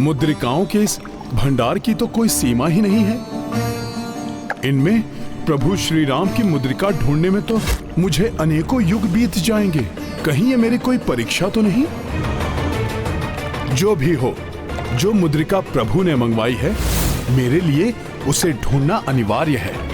मुद्रिकाओं के इस भंडार की तो कोई सीमा ही नहीं है। इनमें प्रभु श्री राम की मुद्रिका ढूंढने में तो मुझे अनेकों युग बीत जाएंगे। कहीं ये मेरी कोई परीक्षा तो नहीं? जो भी हो, जो मुद्रिका प्रभु ने मंगवाई है, मेरे लिए उसे ढूंढना अनिवार्य है।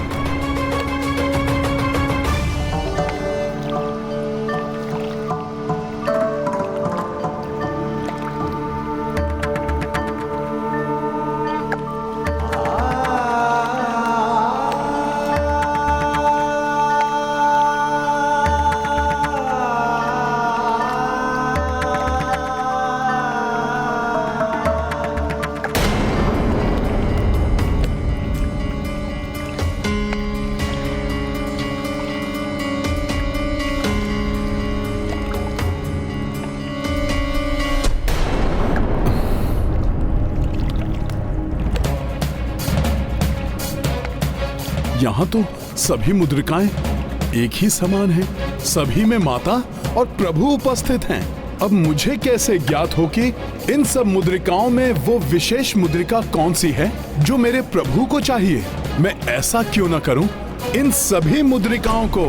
यहाँ तो सभी मुद्रिकाएं एक ही समान हैं। सभी में माता और प्रभु उपस्थित हैं। अब मुझे कैसे ज्ञात हो कि इन सब मुद्रिकाओं में वो विशेष मुद्रिका कौन सी है जो मेरे प्रभु को चाहिए? मैं ऐसा क्यों न करूं, इन सभी मुद्रिकाओं को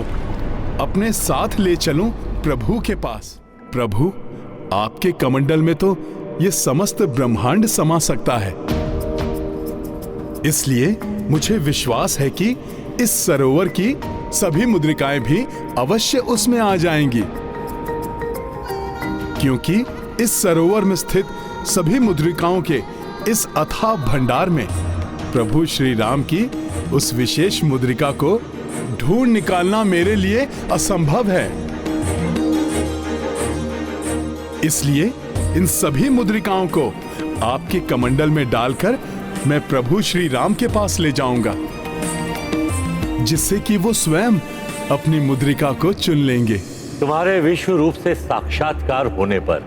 अपने साथ ले चलूं प्रभु के पास। प्रभु, आपके कमंडल में तो ये समस्त ब्रह्मांड समा सकता है। इसलिए मुझे विश्वास है कि इस सरोवर की सभी मुद्रिकाएं भी अवश्य उसमें आ जाएंगी, क्योंकि इस सरोवर में स्थित सभी मुद्रिकाओं के इस अथाह भंडार में प्रभु श्री राम की उस विशेष मुद्रिका को ढूंढ निकालना मेरे लिए असंभव है। इसलिए इन सभी मुद्रिकाओं को आपके कमंडल में डालकर मैं प्रभु श्री राम के पास ले जाऊंगा, जिससे कि वो स्वयं अपनी मुद्रिका को चुन लेंगे। तुम्हारे विश्व रूप से साक्षात्कार होने पर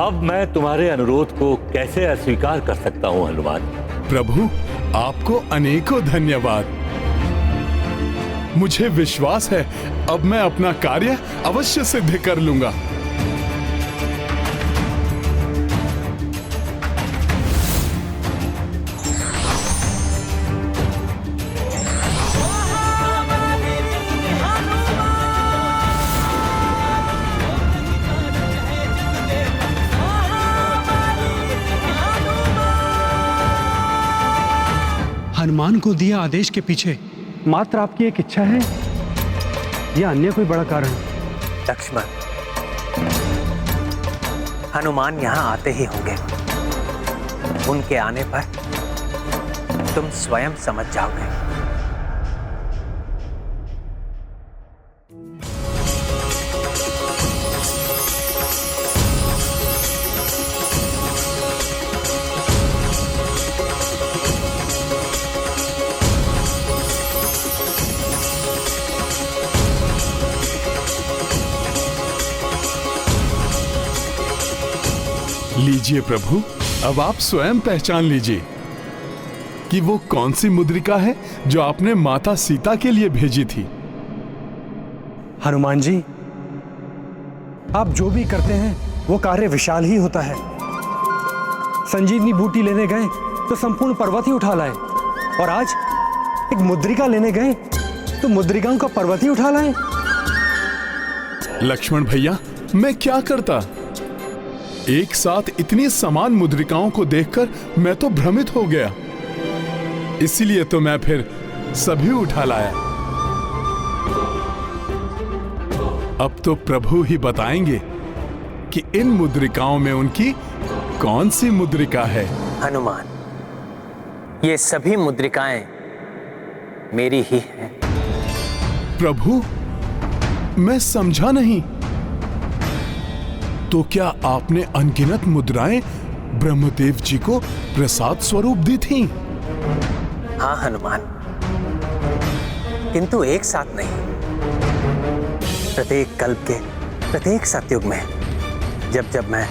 अब मैं तुम्हारे अनुरोध को कैसे अस्वीकार कर सकता हूं हनुमान? प्रभु, आपको अनेकों धन्यवाद। मुझे विश्वास है अब मैं अपना कार्य अवश्य सिद्ध कर लूंगा। हनुमान को दिया आदेश के पीछे मात्र आपकी एक इच्छा है या अन्य कोई बड़ा कारण? लक्ष्मण, हनुमान यहां आते ही होंगे। उनके आने पर तुम स्वयं समझ जाओगे। लीजिए प्रभु, अब आप स्वयं पहचान लीजिए कि वो कौन सी मुद्रिका है जो आपने माता सीता के लिए भेजी थी। हनुमान जी, आप जो भी करते हैं वो कार्य विशाल ही होता है। संजीवनी बूटी लेने गए तो संपूर्ण पर्वत ही उठा लाए, और आज एक मुद्रिका लेने गए तो मुद्रिकाओं का पर्वत ही उठा लाए। लक्ष्मण भैया, मैं क्या करता? एक साथ इतनी समान मुद्रिकाओं को देखकर मैं तो भ्रमित हो गया। इसीलिए तो मैं फिर सभी उठा लाया। अब तो प्रभु ही बताएंगे कि इन मुद्रिकाओं में उनकी कौन सी मुद्रिका है। हनुमान, ये सभी मुद्रिकाएं मेरी ही हैं। प्रभु, मैं समझा नहीं। तो क्या आपने अनगिनत मुद्राएं ब्रह्मदेव जी को प्रसाद स्वरूप दी थीं? हाँ हनुमान, किंतु एक साथ नहीं। प्रत्येक कल्प के प्रत्येक सतयुग में जब जब मैं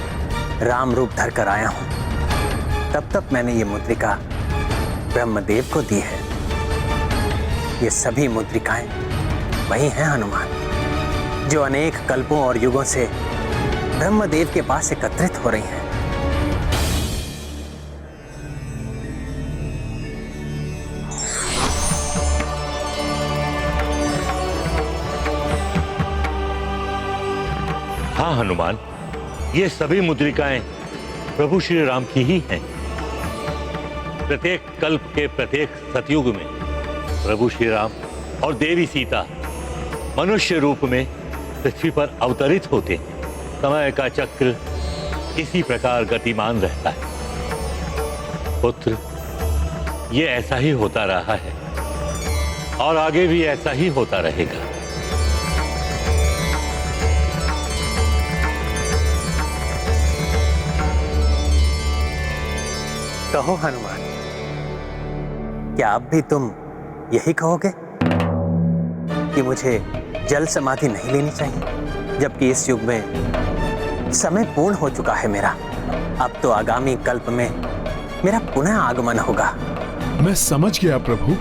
राम रूप धर कर आया हूं, तब तब मैंने ये मुद्रिका ब्रह्मदेव को दी है। ये सभी मुद्रिकाएं वही हैं हनुमान, जो अनेक कल्पों और युगों से ब्रह्मदेव के पास एकत्रित हो रही हैं। हाँ हनुमान, ये सभी मुद्रिकाएं प्रभु श्री राम की ही हैं। प्रत्येक कल्प के प्रत्येक सतयुग में प्रभु श्री राम और देवी सीता मनुष्य रूप में पृथ्वी पर अवतरित होते हैं। समय का चक्र इसी प्रकार गतिमान रहता है। पुत्र, ये ऐसा ही होता रहा है और आगे भी ऐसा ही होता रहेगा। कहो हनुमान, क्या अब भी तुम यही कहोगे कि मुझे जल समाधि नहीं लेनी चाहिए, जबकि इस युग में समय पूर्ण हो चुका है मेरा। अब तो आगामी कल्प में मेरा पुनः आगमन होगा। मैं समझ गया प्रभु।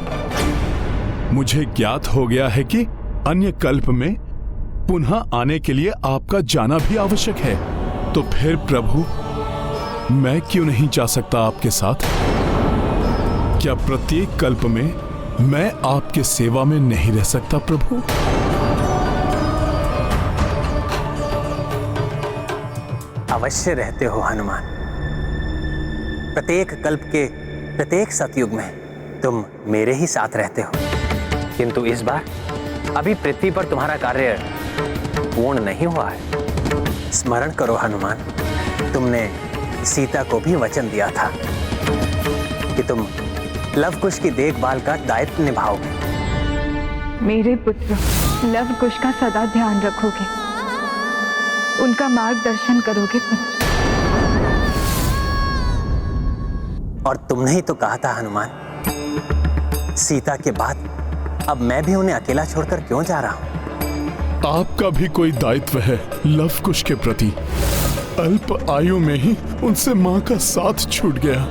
मुझे ज्ञात हो गया है कि अन्य कल्प में पुनः आने के लिए आपका जाना भी आवश्यक है। तो फिर प्रभु, मैं क्यों नहीं जा सकता आपके साथ? क्या प्रत्येक कल्प में मैं आपके सेवा में नहीं रह सकता प्रभु? अवश्य रहते हो हनुमान। प्रत्येक कल्प के प्रत्येक सतयुग में तुम मेरे ही साथ रहते हो। किंतु इस बार अभी पृथ्वी पर तुम्हारा कार्य पूर्ण नहीं हुआ है। स्मरण करो हनुमान, तुमने सीता को भी वचन दिया था कि तुम लव कुश की देखभाल का दायित्व निभाओगे। मेरे पुत्र लव कुश का सदा ध्यान रखोगे, उनका मार्गदर्शन करोगे पुत्र। और तुमने ही तो कहा था हनुमान, सीता के बाद अब मैं भी उन्हें अकेला छोड़कर क्यों जा रहा हूं? आपका भी कोई दायित्व है लव कुश के प्रति। अल्प आयु में ही उनसे मां का साथ छूट गया।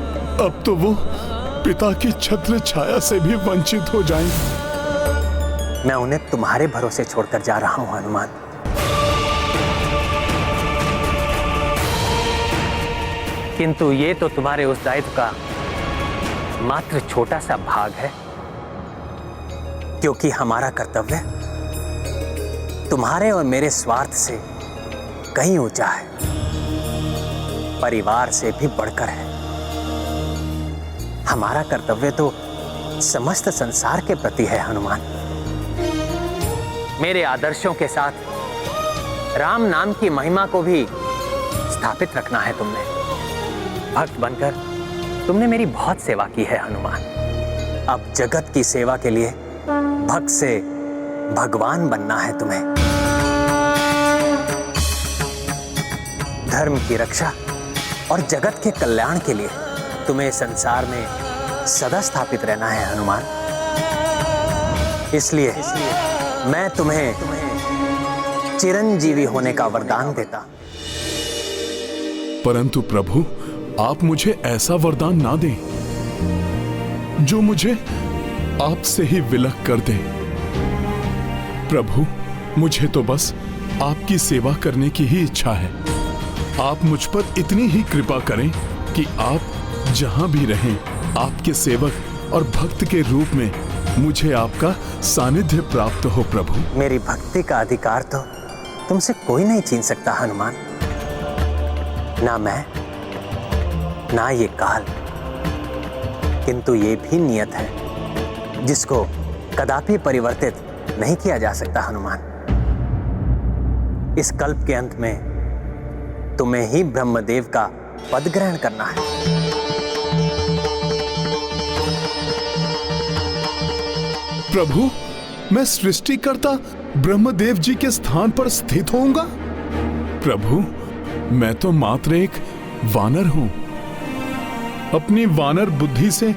अब तो वो पिता की छत्र छाया से भी वंचित हो जाएंगे। मैं उन्हें तुम्हारे भरोसे छोड़कर जा रहा हूं हनुमान। किंतु ये तो तुम्हारे उस दायित्व का मात्र छोटा सा भाग है, क्योंकि हमारा कर्तव्य तुम्हारे और मेरे स्वार्थ से कहीं ऊंचा है, परिवार से भी बढ़कर है। हमारा कर्तव्य तो समस्त संसार के प्रति है हनुमान। मेरे आदर्शों के साथ राम नाम की महिमा को भी स्थापित रखना है तुमने। भक्त बनकर तुमने मेरी बहुत सेवा की है हनुमान। अब जगत की सेवा के लिए भक्त से भगवान बनना है तुम्हें। धर्म की रक्षा और जगत के कल्याण के लिए तुम्हें संसार में सदा स्थापित रहना है हनुमान। इसलिए मैं तुम्हें चिरंजीवी होने का वरदान देता। परंतु प्रभु, आप मुझे ऐसा वरदान ना दें जो मुझे आपसे ही विलग कर दे। प्रभु, मुझे तो बस आपकी सेवा करने की ही इच्छा है। आप मुझ पर इतनी ही कृपा करें कि आप जहां भी रहें, आपके सेवक और भक्त के रूप में मुझे आपका सानिध्य प्राप्त हो प्रभु। मेरी भक्ति का अधिकार तो तुमसे कोई नहीं छीन सकता हनुमान। ना मैं, ना ये काल, किंतु ये भी नियत है जिसको कदापि परिवर्तित नहीं किया जा सकता हनुमान। इस कल्प के अंत में तुम्हें ही ब्रह्मदेव का पद ग्रहण करना है। प्रभु, मैं सृष्टिकर्ता ब्रह्मदेव जी के स्थान पर स्थित होऊंगा? प्रभु, मैं तो मात्र एक वानर हूं। अपनी वानर बुद्धि से